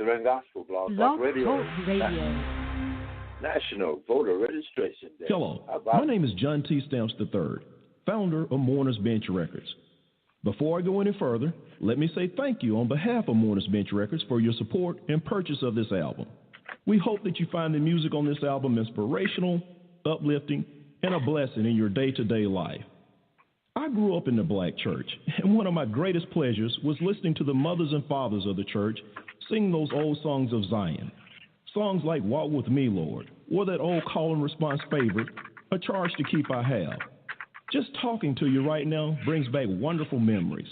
Gospel and Gospel Blog Talk Radio. National Voter Registration Day. Hello, my name is John T. Stamps III, founder of Mourners Bench Records. Before I go any further, let me say thank you on behalf of Mourners Bench Records for your support and purchase of this album. We hope that you find the music on this album inspirational, uplifting, and a blessing in your day-to-day life. I grew up in the black church, and one of my greatest pleasures was listening to the mothers and fathers of the church sing those old songs of Zion. Songs like Walk With Me, Lord, or that old call and response favorite, A Charge to Keep I Have. Just talking to you right now brings back wonderful memories.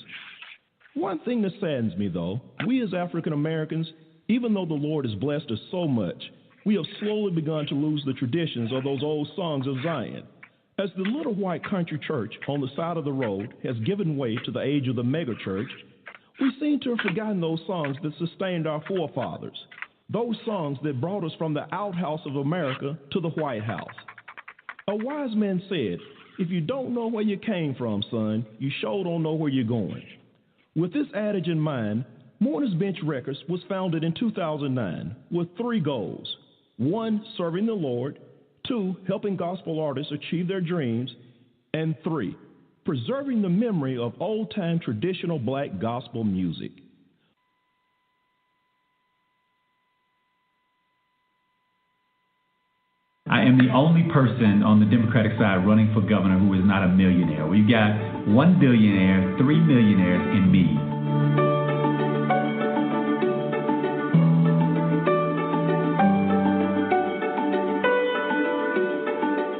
One thing that saddens me, though, we as African Americans, even though the Lord has blessed us so much, we have slowly begun to lose the traditions of those old songs of Zion. As the little white country church on the side of the road has given way to the age of the mega church, we seem to have forgotten those songs that sustained our forefathers. Those songs that brought us from the outhouse of America to the White House. A wise man said, if you don't know where you came from, son, you sure don't know where you're going. With this adage in mind, Mourners Bench Records was founded in 2009 with 3 goals. 1, serving the Lord. 2, helping gospel artists achieve their dreams. And 3, preserving the memory of old-time traditional black gospel music. I am the only person on the Democratic side running for governor who is not a millionaire. We've got 1 billionaire, 3 millionaires, and me.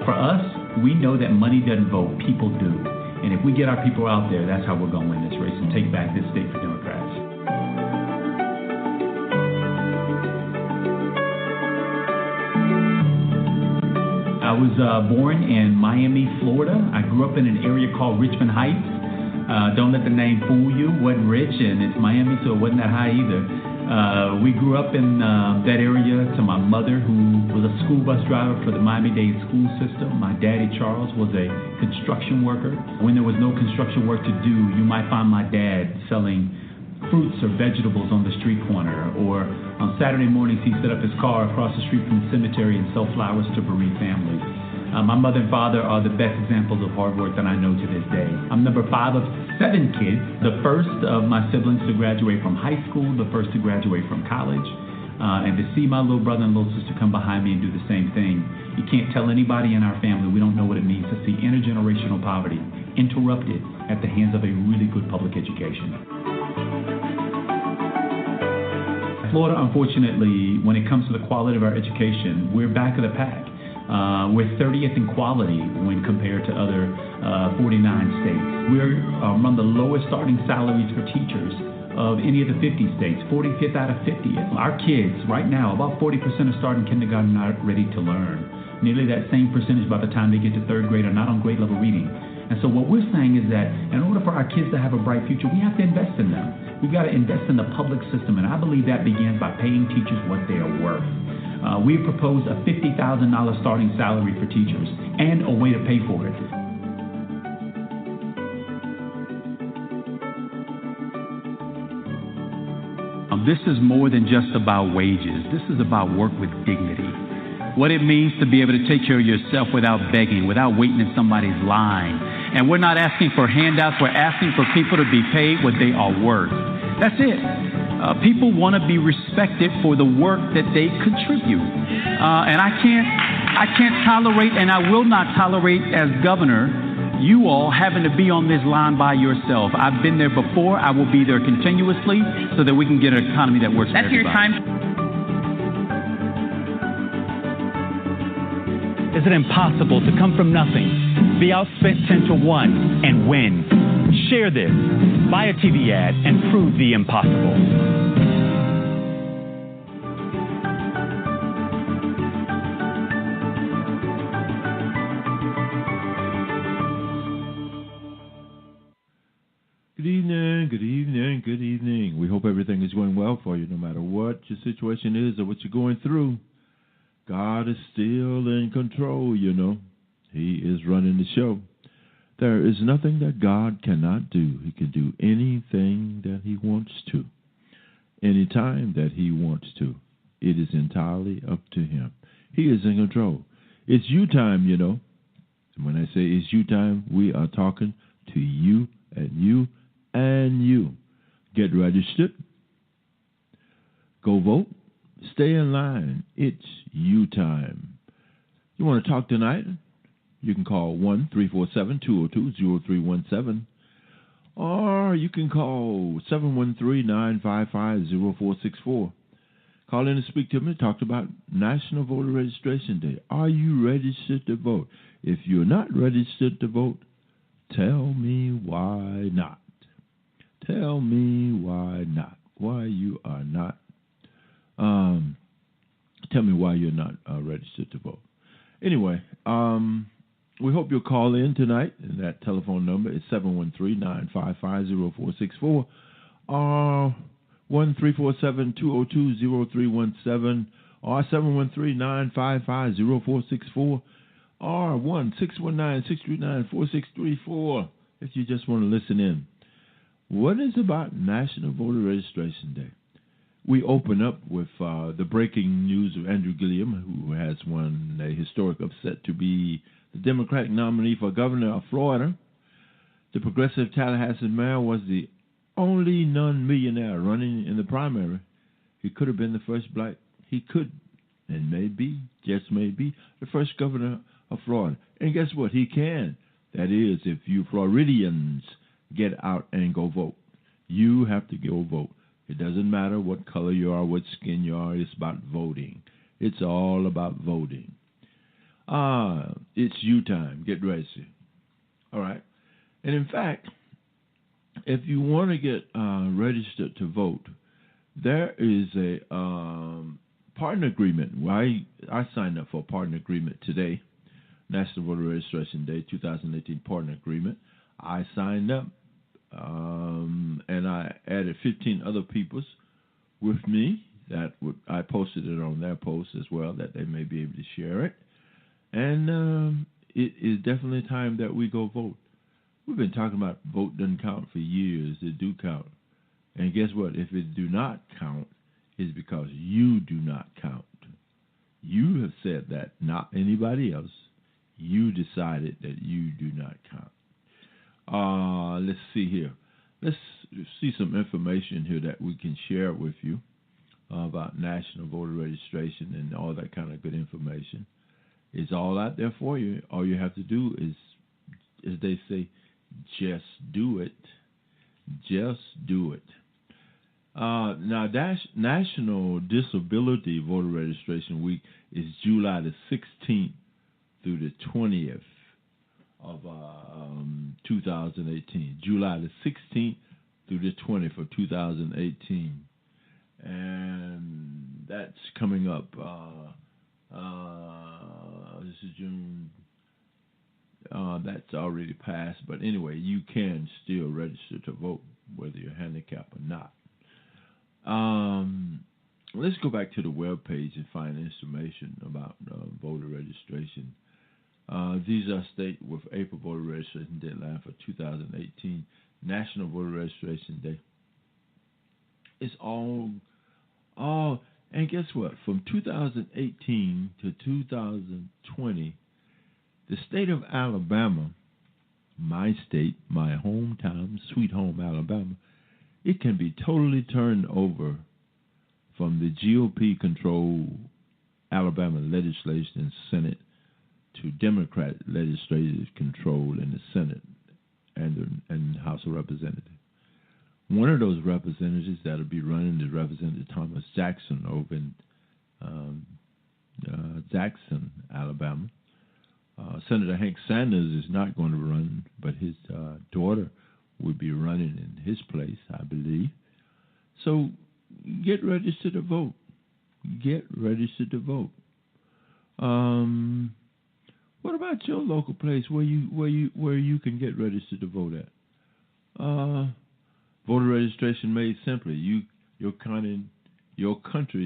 For us, we know that money doesn't vote, people do. And if we get our people out there, that's how we're going to win this race and take back this state for Democrats. I was born in Miami, Florida. I grew up in an area called Richmond Heights. Don't let the name fool you. Wasn't rich, and it's Miami, so it wasn't that high either. We grew up in that area to my mother, who was a school bus driver for the Miami-Dade school system. My daddy, Charles, was a construction worker. When there was no construction work to do, you might find my dad selling fruits or vegetables on the street corner, or on Saturday mornings he'd set up his car across the street from the cemetery and sell flowers to bereaved families. My mother and father are the best examples of hard work that I know to this day. I'm number 5 of 7 kids, the first of my siblings to graduate from high school, the first to graduate from college, and to see my little brother and little sister come behind me and do the same thing. You can't tell anybody in our family we don't know what it means to see intergenerational poverty interrupted at the hands of a really good public education. Florida, unfortunately, when it comes to the quality of our education, we're back of the pack. We're 30th in quality when compared to other 49 states. We're among the lowest starting salaries for teachers of any of the 50 states, 45th out of 50. Our kids, right now, about 40% of starting kindergarten are not ready to learn. Nearly that same percentage by the time they get to 3rd grade are not on grade level reading. And so what we're saying is that in order for our kids to have a bright future, we have to invest in them. We've got to invest in the public system, and I believe that begins by paying teachers what they are worth. We proposed a $50,000 starting salary for teachers and a way to pay for it. This is more than just about wages. This is about work with dignity. What it means to be able to take care of yourself without begging, without waiting in somebody's line. And we're not asking for handouts. We're asking for people to be paid what they are worth. That's it. People want to be respected for the work that they contribute. And I can't tolerate, and I will not tolerate as governor, you all having to be on this line by yourself. I've been there before. I will be there continuously so that we can get an economy that works for everybody. That's your time. Is it impossible to come from nothing, be outspent 10 to 1, and win? Share this, buy a TV ad, and prove the impossible. Good evening, good evening, good evening. We hope everything is going well for you, no matter what your situation is or what you're going through. God is still in control, you know. He is running the show. There is nothing that God cannot do. He can do anything that he wants to. any time that he wants to. It is entirely up to him. He is in control. It's you time, you know. When I say it's you time, we are talking to you and you and you. Get registered. Go vote. Stay in line. It's you time. You want to talk tonight? You can call 1-347-202-0317. Or you can call 713-955-0464. Call in and speak to me. Talked about National Voter Registration Day. Are you registered to vote? If you're not registered to vote, tell me why not. Tell me why not. Why you are not. Tell me why you're not registered to vote. Anyway, we hope you'll call in tonight. And that telephone number is 713-955-0464 or 1-347-202-0317 or 713-955-0464 or 1-619-639-4634 if you just want to listen in. What is about National Voter Registration Day? We open up with the breaking news of Andrew Gillum, who has won a historic upset to be the Democratic nominee for governor of Florida. The progressive Tallahassee mayor was the only non-millionaire running in the primary. He could have been the first black. He could, and maybe, just maybe, the first governor of Florida. And guess what? He can. That is, if you Floridians get out and go vote. You have to go vote. It doesn't matter what color you are, what skin you are. It's about voting. It's all about voting. It's you time. Get ready. All right. And in fact, if you want to get registered to vote, there is a partner agreement. I signed up for a partner agreement today, National Voter Registration Day 2018 partner agreement. I signed up, and I added 15 other people with me. I posted it on their post as well, that they may be able to share it. And it is definitely time that we go vote. We've been talking about vote doesn't count for years. It do count. And guess what? If it do not count, it's because you do not count. You have said that, not anybody else. You decided that you do not count. Let's see here. Let's see some information here that we can share with you about national voter registration and all that kind of good information. It's all out there for you. All you have to do is, as they say, just do it. Just do it. Now, National Disability Voter Registration Week is July the 16th through the 20th of 2018. July the 16th through the 20th of 2018. And that's coming up. This is June. That's already passed. But anyway, you can still register to vote, whether you're handicapped or not. Let's go back to the web page and find information about voter registration. These are states with April voter registration deadline for 2018. National Voter Registration Day. It's all, and guess what? From 2018 to 2020, the state of Alabama, my state, my hometown, sweet home Alabama, it can be totally turned over from the GOP-controlled Alabama legislation and Senate to Democrat legislative control in the Senate and House of Representatives. One of those representatives that will be running is Representative Thomas Jackson over in Jackson, Alabama. Senator Hank Sanders is not going to run, but his daughter would be running in his place, I believe. So get registered to vote. Get registered to vote. What about your local place where you can get registered to vote at? Voter registration made simply. Your country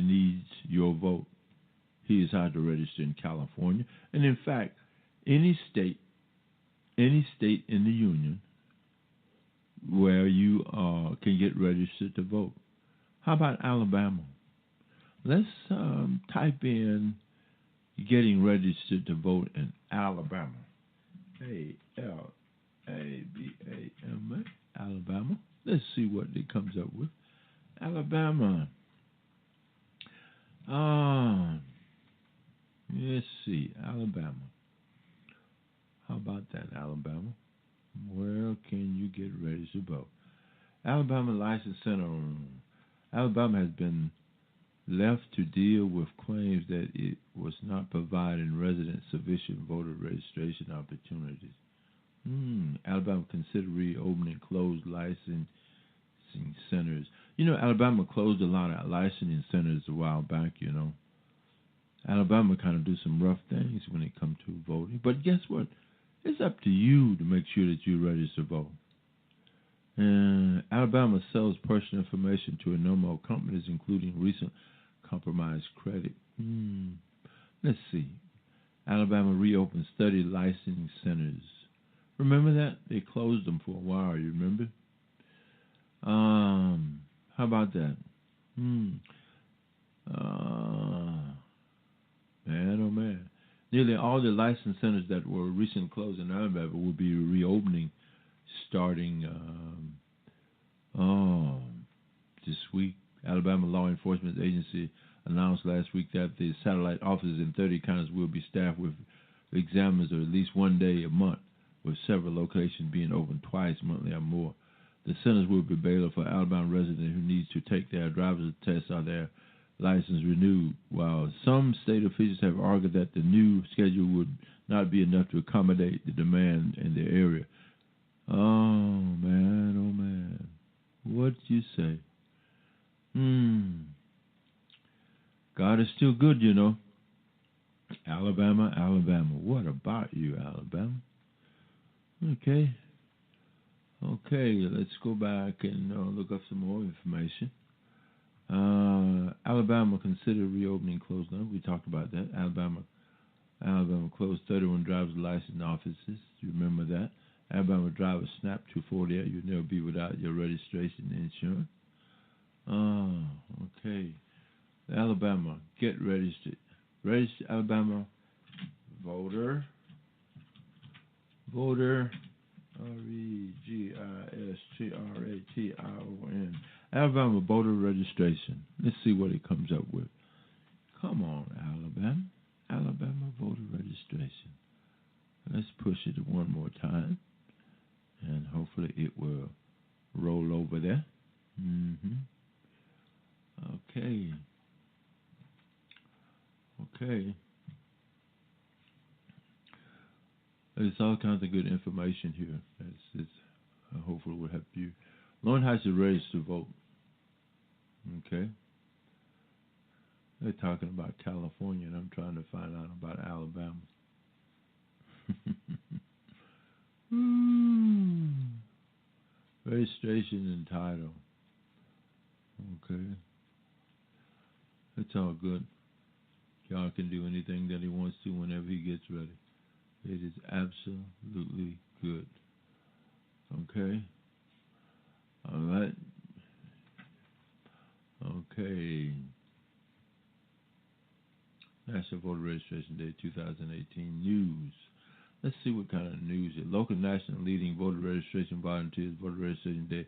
needs your vote. Here's how to register in California, and in fact, any state in the union where you can get registered to vote. How about Alabama? Let's type in getting registered to vote in Alabama. Alabama. Alabama. Let's see what it comes up with. Alabama. Let's see. Alabama. How about that, Alabama? Where can you get ready to vote? Alabama License Center. Alabama has been left to deal with claims that it was not providing residents sufficient voter registration opportunities. Alabama considered reopening closed licensing centers. You know, Alabama closed a lot of licensing centers a while back, you know. Alabama kind of do some rough things when it comes to voting. But guess what? It's up to you to make sure that you're ready to vote. Alabama sells personal information to a number of companies, including recent compromised credit. Let's see. Alabama reopened study licensing centers. Remember that? They closed them for a while, you remember? How about that? Man, oh man. Nearly all the license centers that were recently closed in Alabama will be reopening starting this week. Alabama Law Enforcement Agency announced last week that the satellite offices in 30 counties will be staffed with examiners at least one day a month, with several locations being open twice monthly or more. The centers will be available for Alabama residents who need to take their driver's test or their license renewed, while some state officials have argued that the new schedule would not be enough to accommodate the demand in the area. Oh, man. What you say? God is still good, you know. Alabama. What about you, Alabama? Okay, let's go back and look up some more information. Alabama considered reopening closed down. We talked about that. Alabama closed 31 driver's license offices. You remember that? Alabama drivers snapped 248. You'll never be without your registration and insurance. Okay. Alabama, get registered. Register Alabama voter. REGISTRATION. Alabama voter registration. Let's see what it comes up with. Come on, Alabama voter registration. Let's push it one more time, and hopefully it will roll over there. Okay. There's all kinds of good information here. Hopefully will help you. Learn how to register to vote. Okay. They're talking about California, and I'm trying to find out about Alabama. Registration and title. Okay. It's all good. God can do anything that he wants to whenever he gets ready. It is absolutely good. Okay. All right. Okay. National Voter Registration Day 2018 news. Let's see what kind of news it is. Local, national, leading voter registration volunteers voter registration day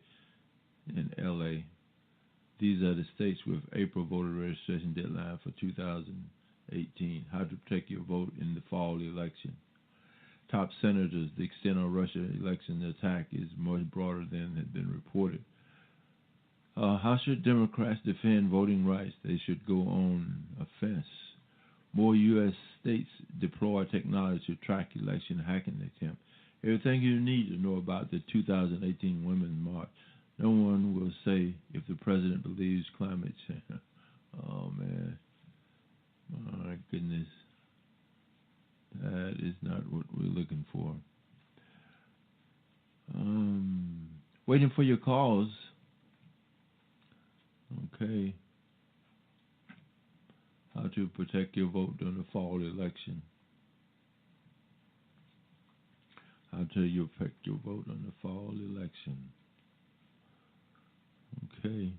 in L.A. These are the states with April voter registration deadline for 2018. How to protect your vote in the fall election. Top senators, the extent of Russia election attack is much broader than had been reported. How should Democrats defend voting rights? They should go on offense. More U.S. states deploy technology to track election hacking attempts. Everything you need to know about the 2018 Women's March. No one will say if the president believes climate change. Oh, man. My goodness. That is not what we're looking for. Waiting for your calls. Okay. How to protect your vote during the fall election. How to you affect your vote on the fall election. Okay.